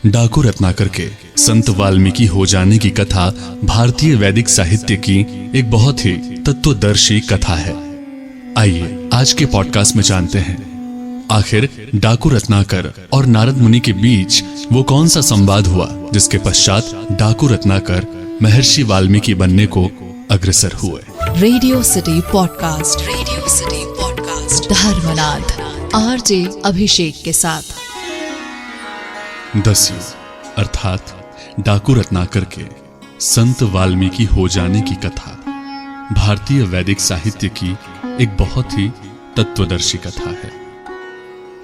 डाकू रत्नाकर के संत वाल्मीकि हो जाने की कथा भारतीय वैदिक साहित्य की एक बहुत ही तत्वदर्शी कथा है। आइए आज के पॉडकास्ट में जानते हैं आखिर डाकू रत्नाकर और नारद मुनि के बीच वो कौन सा संवाद हुआ जिसके पश्चात डाकू रत्नाकर महर्षि वाल्मीकि बनने को अग्रसर हुए। Radio city podcast, radio city podcast Dharmnath RJ Abhishek के साथ। दस्यु अर्थात डाकू रत्नाकर के संत वाल्मीकि हो जाने की कथा भारतीय वैदिक साहित्य की एक बहुत ही तत्वदर्शी कथा है।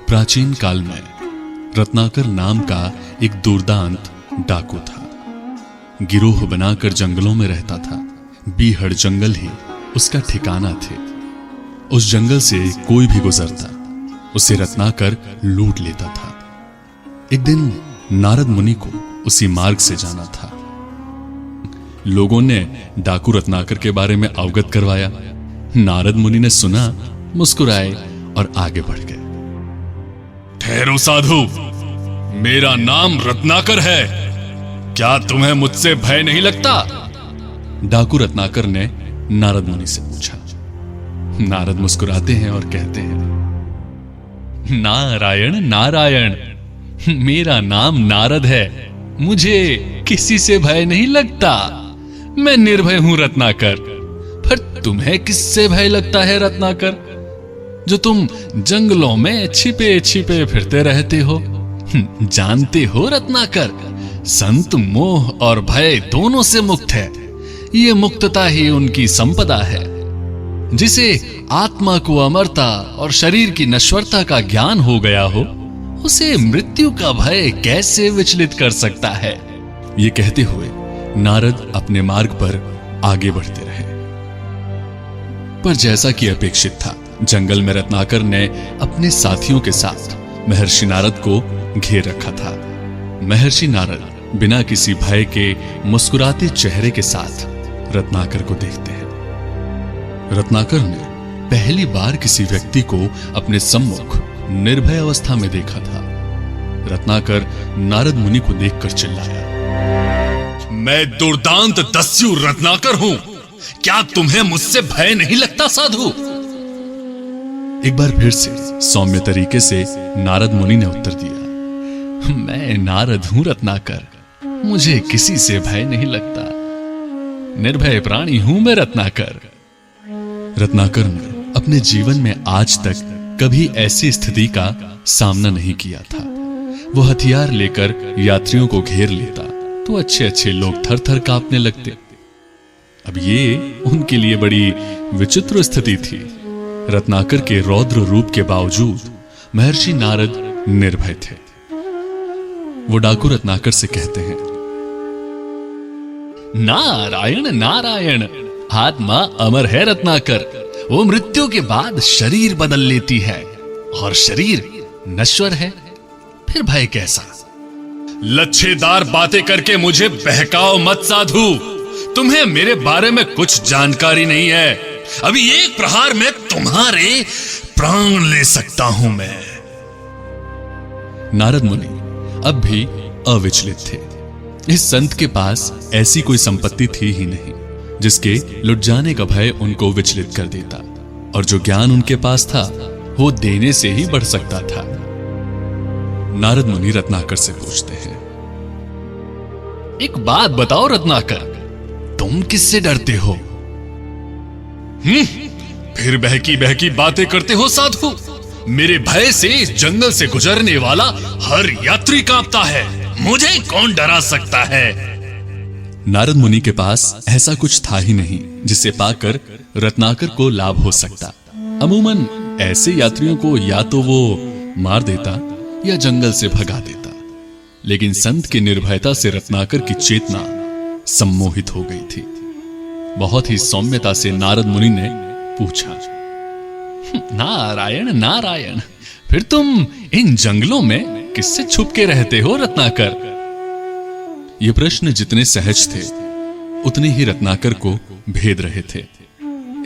प्राचीन काल में रत्नाकर नाम का एक दुर्दांत डाकू था। गिरोह बनाकर जंगलों में रहता था। बीहड़ जंगल ही उसका ठिकाना थे। उस जंगल से कोई भी गुजरता उसे रत्नाकर लूट लेता था। एक दिन नारद मुनि को उसी मार्ग से जाना था। लोगों ने डाकू रत्नाकर के बारे में अवगत करवाया। नारद मुनि ने सुना, मुस्कुराए और आगे बढ़ गए। ठहरो साधु, मेरा नाम रत्नाकर है, क्या तुम्हें मुझसे भय नहीं लगता? डाकू रत्नाकर ने नारद मुनि से पूछा। नारद मुस्कुराते हैं और कहते हैं, नारायण नारायण, मेरा नाम नारद है, मुझे किसी से भय नहीं लगता। मैं निर्भय हूं रत्नाकर। पर तुम्हें किससे भय लगता है रत्नाकर, जो तुम जंगलों में छिपे छिपे फिरते रहते हो? जानते हो रत्नाकर, संत मोह और भय दोनों से मुक्त है। ये मुक्तता ही उनकी संपदा है। जिसे आत्मा को अमरता और शरीर की नश्वरता का ज्ञान हो गया हो, उसे मृत्यु का भय कैसे विचलित कर सकता है? ये कहते हुए नारद अपने मार्ग पर आगे बढ़ते रहे। पर जैसा कि अपेक्षित था, जंगल में रत्नाकर ने अपने साथियों के साथ महर्षि नारद को घेर रखा था। महर्षि नारद बिना किसी भय के मुस्कुराते चेहरे के साथ रत्नाकर को देखते हैं। रत्नाकर ने पहली बार किसी व्यक्ति को अपने सम्मुख निर्भय अवस्था में देखा था। रत्नाकर नारद मुनि को देखकर चिल्लाया, मैं दुर्दांत दस्यु रत्नाकर हूं, क्या तुम्हें मुझसे भय नहीं लगता साधु? एक बार फिर से सौम्य तरीके से नारद मुनि ने उत्तर दिया, मैं नारद हूं रत्नाकर, मुझे किसी से भय नहीं लगता। निर्भय प्राणी हूं मैं रत्नाकर। रत्नाकर ने अपने जीवन में आज तक कभी ऐसी स्थिति का सामना नहीं किया था। वो हथियार लेकर यात्रियों को घेर लेता तो अच्छे अच्छे लोग थर थर कांपने लगते। अब ये उनके लिए बड़ी विचित्र स्थिति थी। रत्नाकर के रौद्र रूप के बावजूद महर्षि नारद निर्भय थे। वो डाकू रत्नाकर से कहते हैं, नारायण नारायण, आत्मा अमर है रत्नाकर, वो मृत्यु के बाद शरीर बदल लेती है और शरीर नश्वर है, फिर भय कैसा? लच्छेदार बातें करके मुझे बहकाओ मत साधु, तुम्हें मेरे बारे में कुछ जानकारी नहीं है। अभी एक प्रहार में तुम्हारे प्राण ले सकता हूं मैं। नारद मुनि अब भी अविचलित थे। इस संत के पास ऐसी कोई संपत्ति थी ही नहीं जिसके लुट जाने का भय उनको विचलित कर देता, और जो ज्ञान उनके पास था वो देने से ही बढ़ सकता था। नारद मुनि रत्नाकर से पूछते हैं, एक बात बताओ रत्नाकर, तुम किससे डरते हो? फिर बहकी बहकी बातें करते हो साधु। मेरे भय से जंगल से गुजरने वाला हर यात्री कांपता है, मुझे कौन डरा सकता है? नारद मुनि के पास ऐसा कुछ था ही नहीं जिसे पाकर रत्नाकर को लाभ हो सकता। अमूमन ऐसे यात्रियों को या तो वो मार देता या जंगल से भगा देता। लेकिन संत की निर्भयता से रत्नाकर की चेतना सम्मोहित हो गई थी। बहुत ही सौम्यता से नारद मुनि ने पूछा, नारायण नारायण, फिर तुम इन जंगलों में किससे छुप के रहते हो रत्नाकर? ये प्रश्न जितने सहज थे उतने ही रत्नाकर को भेद रहे थे।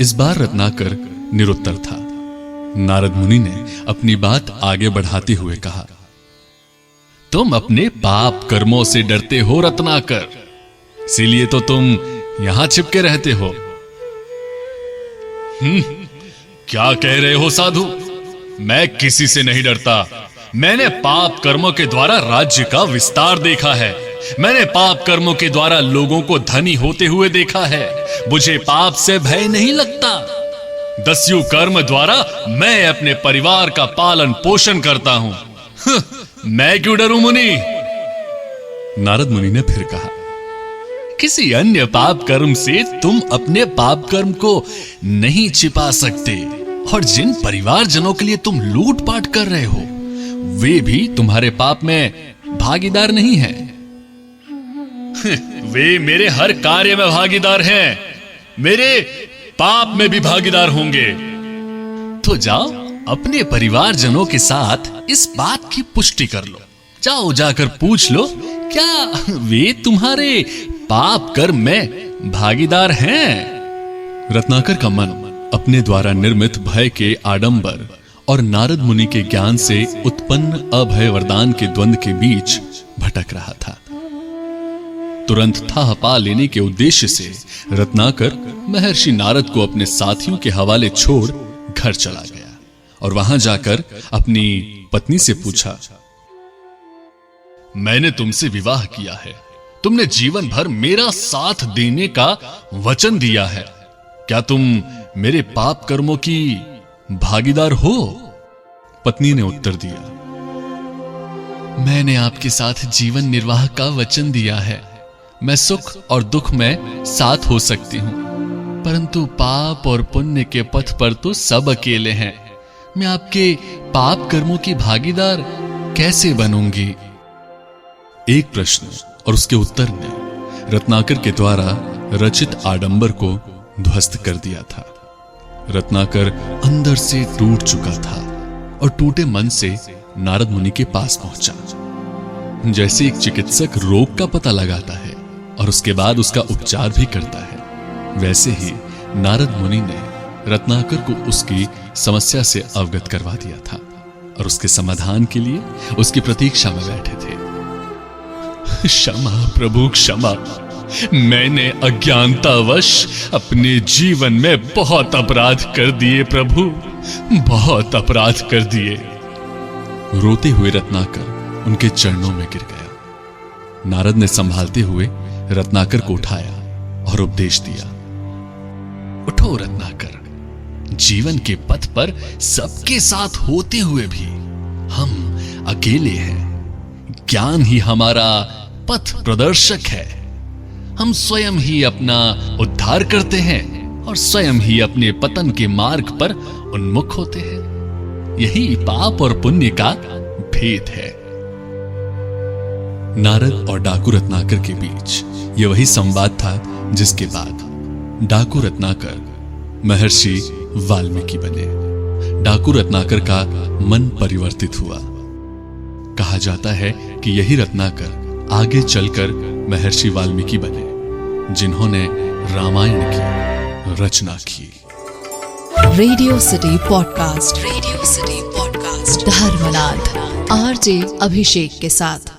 इस बार रत्नाकर निरुत्तर था। नारद मुनि ने अपनी बात आगे बढ़ाते हुए कहा, तुम अपने पाप कर्मों से डरते हो रत्नाकर, इसीलिए तो तुम यहां छिपके रहते हो। क्या कह रहे हो साधु? मैं किसी से नहीं डरता। मैंने पाप कर्मों के द्वारा राज्य का विस्तार देखा है। मैंने पाप कर्मों के द्वारा लोगों को धनी होते हुए देखा है। मुझे पाप से भय नहीं लगता। दस्यु कर्म द्वारा मैं अपने परिवार का पालन पोषण करता हूं। मैं क्यों डरूं मुनि? नारद मुनि ने फिर कहा, किसी अन्य पाप कर्म से तुम अपने पाप कर्म को नहीं छिपा सकते, और जिन परिवारजनों के लिए तुम लूटपाट कर रहे हो वे भी तुम्हारे पाप में भागीदार नहीं हैं। वे मेरे हर कार्य में भागीदार हैं, मेरे पाप में भी भागीदार होंगे। तो जाओ अपने परिवारजनों के साथ इस बात की पुष्टि कर लो। जाओ जाकर पूछ लो, क्या वे तुम्हारे पाप कर्म में भागीदार हैं? रत्नाकर का मन अपने द्वारा निर्मित भय के आडंबर और नारद मुनि के ज्ञान से उत्पन्न अभय वरदान के द्वंद्व के बीच भटक रहा था। तुरंत था पा लेने के उद्देश्य से रत्नाकर महर्षि नारद को अपने साथियों के हवाले छोड़ घर चला गया और वहां जाकर अपनी पत्नी से पूछा, मैंने तुमसे विवाह किया है, तुमने जीवन भर मेरा साथ देने का वचन दिया है, क्या तुम मेरे पाप कर्मों की भागीदार हो? पत्नी ने उत्तर दिया, मैंने आपके साथ जीवन निर्वाह का वचन दिया है। मैं सुख और दुख में साथ हो सकती हूं, परंतु पाप और पुण्य के पथ पर तो सब अकेले हैं। मैं आपके पाप कर्मों की भागीदार कैसे बनूंगी? एक प्रश्न और उसके उत्तर ने रत्नाकर के द्वारा रचित आडंबर को ध्वस्त कर दिया था। रत्नाकर अंदर से टूट चुका था और टूटे मन से नारद मुनि के पास पहुंचा। जैसे एक चिकित्सक रोग का पता लगाता है और उसके बाद उसका उपचार भी करता है, वैसे ही नारद मुनि ने रत्नाकर को उसकी समस्या से अवगत करवा दिया था और उसके समाधान के लिए उसकी प्रतीक्षा में बैठे थे। क्षमा प्रभु क्षमा, मैंने अज्ञानतावश अपने जीवन में बहुत अपराध कर दिए प्रभु, बहुत अपराध कर दिए। रोते हुए रत्नाकर उनके चरणों में गिर गया। नारद ने संभालते हुए रत्नाकर को उठाया और उपदेश दिया, उठो रत्नाकर, जीवन के पथ पर सबके साथ होते हुए भी हम अकेले हैं। ज्ञान ही हमारा पथ प्रदर्शक है। हम स्वयं ही अपना उद्धार करते हैं और स्वयं ही अपने पतन के मार्ग पर उन्मुख होते हैं। यही पाप और पुण्य का भेद है। नारद और डाकू रत्नाकर के बीच यह वही संवाद था जिसके बाद डाकू रत्नाकर महर्षि वाल्मीकि बने। डाकू रत्नाकर का मन परिवर्तित हुआ। कहा जाता है कि यही रत्नाकर आगे चलकर महर्षि वाल्मीकि बने, जिन्होंने रामायण की रचना की। Radio city podcast, radio city podcast Dharmnath RJ Abhishek के साथ।